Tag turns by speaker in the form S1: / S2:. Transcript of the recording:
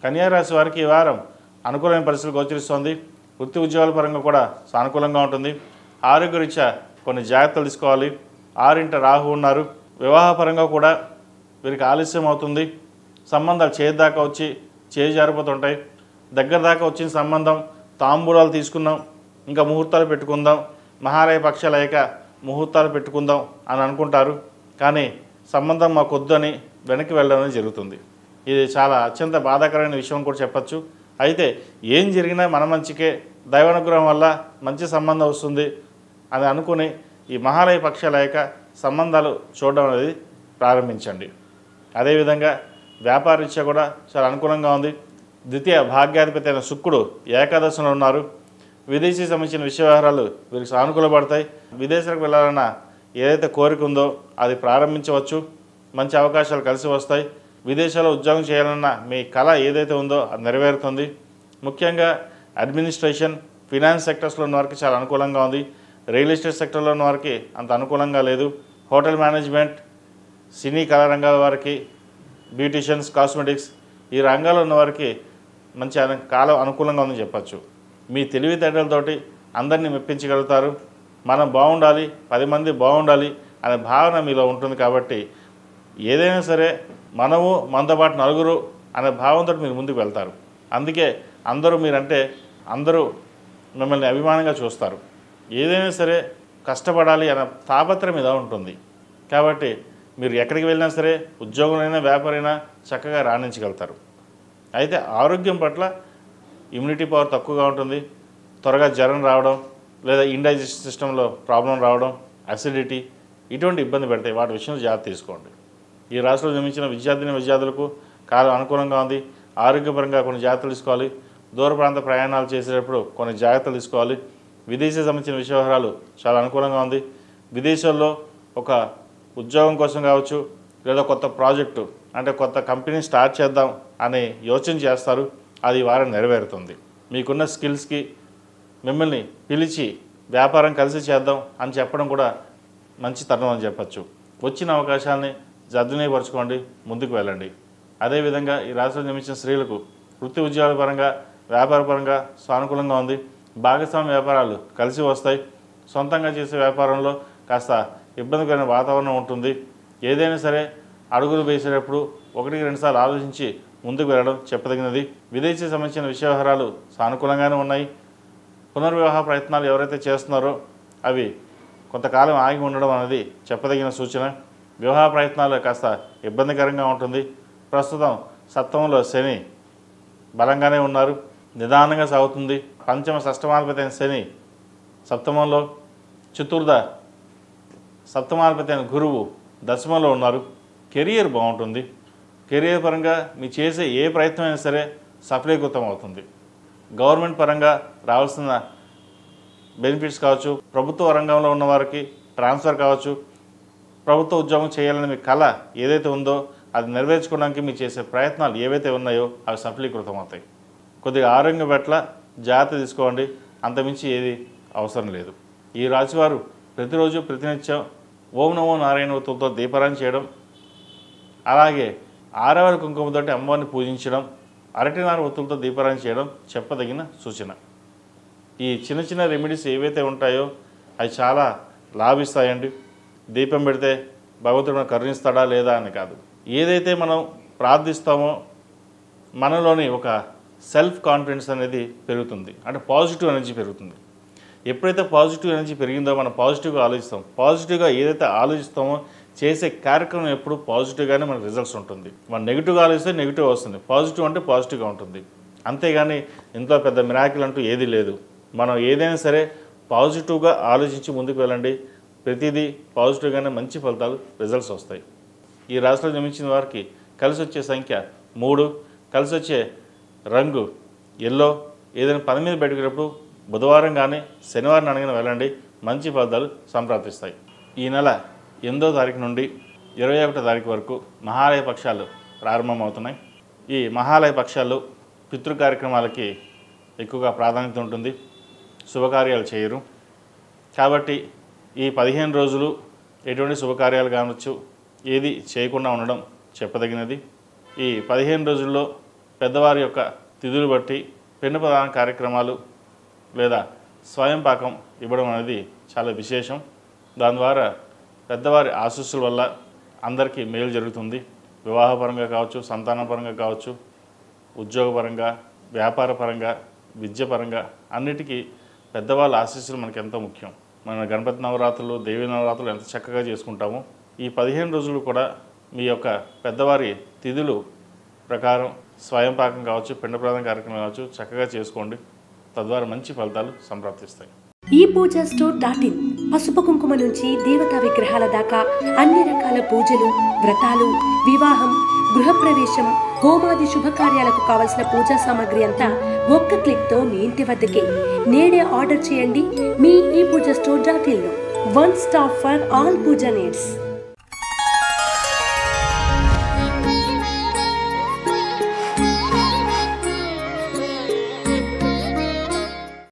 S1: కన్యా రాశి వారికి ఈ వారం అనుకూలమైన పరిస్థితులు గోచరిస్తోంది. వృత్తి ఉద్యోగాల పరంగా కూడా సానుకూలంగా ఉంటుంది. ఆరోగ్యరీత్యా కొన్ని జాగ్రత్తలు తీసుకోవాలి. 6వ ఇంట రాహు ఉన్నారు. వివాహపరంగా కూడా వీరికి ఆలస్యం అవుతుంది. సంబంధాలు చేదాకా వచ్చి జారిపోతుంటాయి. దగ్గర దాకా వచ్చిన సంబంధం తాంబూలాలు తీసుకుందాం, ఇంకా ముహూర్తాలు పెట్టుకుందాం, మహాలయ పక్షాలు అయ్యాక ముహూర్తాలు పెట్టుకుందాం అని అనుకుంటారు. కానీ సంబంధం మాకు వద్దని వెనక్కి వెళ్ళడం జరుగుతుంది. ఇది చాలా అత్యంత బాధాకరమైన విషయం కూడా చెప్పచ్చు. అయితే ఏం జరిగినా మన మంచికే, దైవానుగ్రహం వల్ల మంచి సంబంధం వస్తుంది అని అనుకుని ఈ మహాలయ పక్షాలు అయ్యాక సంబంధాలు చూడడం అనేది ప్రారంభించండి. అదేవిధంగా వ్యాపార రీత్యా కూడా చాలా అనుకూలంగా ఉంది. ద్వితీయ భాగ్యాధిపతి అయిన శుక్రుడు ఏకాదశంలో ఉన్నారు. విదేశీ సంబంధించిన విషయ వ్యవహారాలు వీరికి సానుకూలపడతాయి. విదేశాలకు వెళ్ళాలన్న ఏదైతే కోరిక ఉందో అది ప్రారంభించవచ్చు. మంచి అవకాశాలు కలిసి వస్తాయి. విదేశాల్లో ఉద్యోగం చేయాలన్న మీ కళ ఏదైతే ఉందో అది నెరవేరుతుంది. ముఖ్యంగా అడ్మినిస్ట్రేషన్, ఫినాన్స్ సెక్టర్స్లో ఉన్న వారికి చాలా అనుకూలంగా ఉంది. రియల్ ఎస్టేట్ సెక్టర్లో ఉన్న వారికి అంత అనుకూలంగా లేదు. హోటల్ మేనేజ్మెంట్, సినీ కళా రంగాల వారికి, బ్యూటీషియన్స్, కాస్మెటిక్స్ ఈ రంగాల్లో ఉన్న వారికి మంచి కాలం అనుకూలంగా ఉందని చెప్పచ్చు. మీ తెలివితేటలతోటి అందరినీ మెప్పించగలుగుతారు. మనం బాగుండాలి, 10 మంది బాగుండాలి అనే భావన మీలో ఉంటుంది. కాబట్టి ఏదైనా సరే మనము మనతో పాటు నలుగురు అనే భావంతో మీరు ముందుకు వెళ్తారు. అందుకే మీరంటే అందరూ మిమ్మల్ని అభిమానంగా చూస్తారు. ఏదైనా సరే కష్టపడాలి అనే తాపత్రయం మీద ఉంటుంది. కాబట్టి మీరు ఎక్కడికి వెళ్ళినా సరే, ఉద్యోగమైనా వ్యాపారైనా చక్కగా రాణించగలుగుతారు. అయితే ఆరోగ్యం పట్ల ఇమ్యూనిటీ పవర్ తక్కువగా ఉంటుంది. త్వరగా జ్వరం రావడం, లేదా ఇండైజెషన్ సిస్టంలో ప్రాబ్లం రావడం, అసిడిటీ ఇటువంటి ఇబ్బంది పెడతాయి. వాటి విషయంలో జాగ్రత్త తీసుకోండి. ఈ రాశిలో జన్మించిన విద్యార్థులకు కాలం అనుకూలంగా ఉంది. ఆరోగ్యపరంగా కొన్ని జాగ్రత్తలు తీసుకోవాలి. దూర ప్రాంత ప్రయాణాలు చేసేటప్పుడు కొన్ని జాగ్రత్తలు తీసుకోవాలి. విదేశీ సంబంధించిన విషయ వ్యవహారాలు చాలా అనుకూలంగా ఉంది. విదేశాల్లో ఒక ఉద్యోగం కోసం కావచ్చు, లేదా కొత్త ప్రాజెక్టు అంటే కొత్త కంపెనీ స్టార్ట్ చేద్దాం అని యోచన చేస్తారు. అది వారం నెరవేరుతుంది. మీకున్న స్కిల్స్కి మిమ్మల్ని పిలిచి వ్యాపారం కలిసి చేద్దాం అని చెప్పడం కూడా మంచి తరుణం అని చెప్పచ్చు. వచ్చిన అవకాశాలని సద్వినియోగపరచుకోండి, ముందుకు వెళ్ళండి. అదేవిధంగా ఈ రాశిలో జన్మించిన స్త్రీలకు వృత్తి ఉద్యోగాల పరంగా, వ్యాపార పరంగా సానుకూలంగా ఉంది. భాగస్వామ్య వ్యాపారాలు కలిసి వస్తాయి. సొంతంగా చేసే వ్యాపారంలో కాస్త ఇబ్బందికరమైన వాతావరణం ఉంటుంది. ఏదైనా సరే అడుగులు వేసేటప్పుడు 1-2 సార్లు ఆలోచించి ముందుకు వెళ్ళడం చెప్పదగినది. విదేశీ సంబంధించిన విషయ వ్యవహారాలు సానుకూలంగానే ఉన్నాయి. పునర్వివాహ ప్రయత్నాలు ఎవరైతే చేస్తున్నారో అవి కొంతకాలం ఆగి ఉండడం అనేది చెప్పదగిన సూచన. వివాహ ప్రయత్నాలు కాస్త ఇబ్బందికరంగా ఉంటుంది. ప్రస్తుతం సప్తమంలో శని బలంగానే ఉన్నారు. నిదానంగా సాగుతుంది. పంచమ షష్టమాధిపతి అయిన శని సప్తమంలో, చతుర్థ సప్తమాధిపతి అయిన గురువు దశమంలో ఉన్నారు. కెరియర్ బాగుంటుంది. కెరియర్ పరంగా మీ చేసే ఏ ప్రయత్నం అయినా సరే సఫలీకృతం అవుతుంది. గవర్నమెంట్ పరంగా రావాల్సిన బెనిఫిట్స్ కావచ్చు, ప్రభుత్వ రంగంలో ఉన్నవారికి ట్రాన్స్ఫర్ కావచ్చు, ప్రభుత్వ ఉద్యోగం చేయాలని మీ కళ ఏదైతే ఉందో అది నెరవేర్చుకోవడానికి మీరు చేసే ప్రయత్నాలు ఏవైతే ఉన్నాయో అవి సఫలీకృతం అవుతాయి. కొద్దిగా ఆరోగ్యం పట్ల జాగ్రత్త తీసుకోండి. అంతమించి ఏది అవసరం లేదు. ఈ రాశివారు ప్రతిరోజు ప్రతినిత్యం ఓం నమో నారాయణ ఒత్తులతో దీపారాయణ చేయడం, అలాగే ఆరవరి కుంకుమతోటి అమ్మవారిని పూజించడం, అరటినార ఒత్తులతో దీపారాయణ చేయడం చెప్పదగిన సూచన. ఈ చిన్న చిన్న రెమెడీస్ ఏవైతే ఉంటాయో అవి చాలా లాభిస్తాయండి. దీపం పెడితే భగవంతుడు కరుణిస్తాడా లేదా అని కాదు. ఏదైతే మనం ప్రార్థిస్తామో మనలోని ఒక సెల్ఫ్ కాన్ఫిడెన్స్ అనేది పెరుగుతుంది. అంటే పాజిటివ్ ఎనర్జీ పెరుగుతుంది. ఎప్పుడైతే పాజిటివ్ ఎనర్జీ పెరిగిందో మనం పాజిటివ్గా ఆలోచిస్తాం. పాజిటివ్గా ఏదైతే ఆలోచిస్తామో చేసే కార్యక్రమం ఎప్పుడు పాజిటివ్గానే మనకు రిజల్ట్స్ ఉంటుంది. మనం నెగిటివ్గా ఆలోచిస్తే నెగిటివ్ వస్తుంది. పాజిటివ్ అంటే పాజిటివ్గా ఉంటుంది. అంతేగాని ఇంట్లో పెద్ద మిరాకిల్ అంటూ ఏదీ లేదు. మనం ఏదైనా సరే పాజిటివ్గా ఆలోచించి ముందుకు వెళ్ళండి. ప్రతిదీ పాజిటివ్గానే మంచి ఫలితాలు, రిజల్ట్స్ వస్తాయి. ఈ రాశిలో జన్మించిన వారికి కలిసి వచ్చే సంఖ్య 3, కలిసి వచ్చే రంగు ఎల్లో. ఏదైనా పని మీద బయటకున్నప్పుడు బుధవారం కానీ శనివారం అనగానే వెళ్ళండి, మంచి ఫలితాలు సంప్రాప్తిస్తాయి. ఈ నెల 8వ తారీఖు నుండి 21వ తారీఖు వరకు మహాలయ పక్షాలు ప్రారంభమవుతున్నాయి. ఈ మహాలయ పక్షాలు పితృ కార్యక్రమాలకి ఎక్కువగా ప్రాధాన్యత ఉంటుంది. శుభకార్యాలు చేయరు. కాబట్టి ఈ 15 రోజులు ఎటువంటి శుభకార్యాలు కావచ్చు ఏది చేయకుండా ఉండడం చెప్పదగినది. ఈ 15 రోజుల్లో పెద్దవారి యొక్క తిథులు బట్టి పిండ ప్రదాన కార్యక్రమాలు లేదా స్వయం పాకం ఇవ్వడం అనేది చాలా విశేషం. దాని ద్వారా పెద్దవారి ఆశీస్సుల వల్ల అందరికీ మేలు జరుగుతుంది. వివాహపరంగా కావచ్చు, సంతానపరంగా కావచ్చు, ఉద్యోగపరంగా, వ్యాపారపరంగా, విద్యపరంగా అన్నిటికీ పెద్దవాళ్ళ ఆశీస్సులు మనకు ఎంతో ముఖ్యం. మన గణపతి నవరాత్రులు, దేవీ నవరాత్రులు ఎంత చక్కగా చేసుకుంటామో ఈ 15 రోజులు కూడా మీ యొక్క పెద్దవారి తిథులు ప్రకారం స్వయం పాకం కావచ్చు, పిండ ప్రదాన కార్యక్రమం కావచ్చు చక్కగా చేసుకోండి. తద్వారా మంచి ఫలితాలు సంప్రాప్తిస్తాయి.
S2: ePoojaStore.in పసుపు కుంకుమ నుంచి దేవతా విగ్రహాల దాకా అన్ని రకాల పూజలు, వ్రతాలు, వివాహం, గృహప్రవేశం, హోమాది శుభకార్యాలకు కావలసిన పూజా సామాగ్రి అంతా ఒక్క క్లిక్తో మీ ఇంటి వద్దకే. నేడే ఆర్డర్ చేయండి మీ ePoojaStore.in లో. One stop for all puja needs.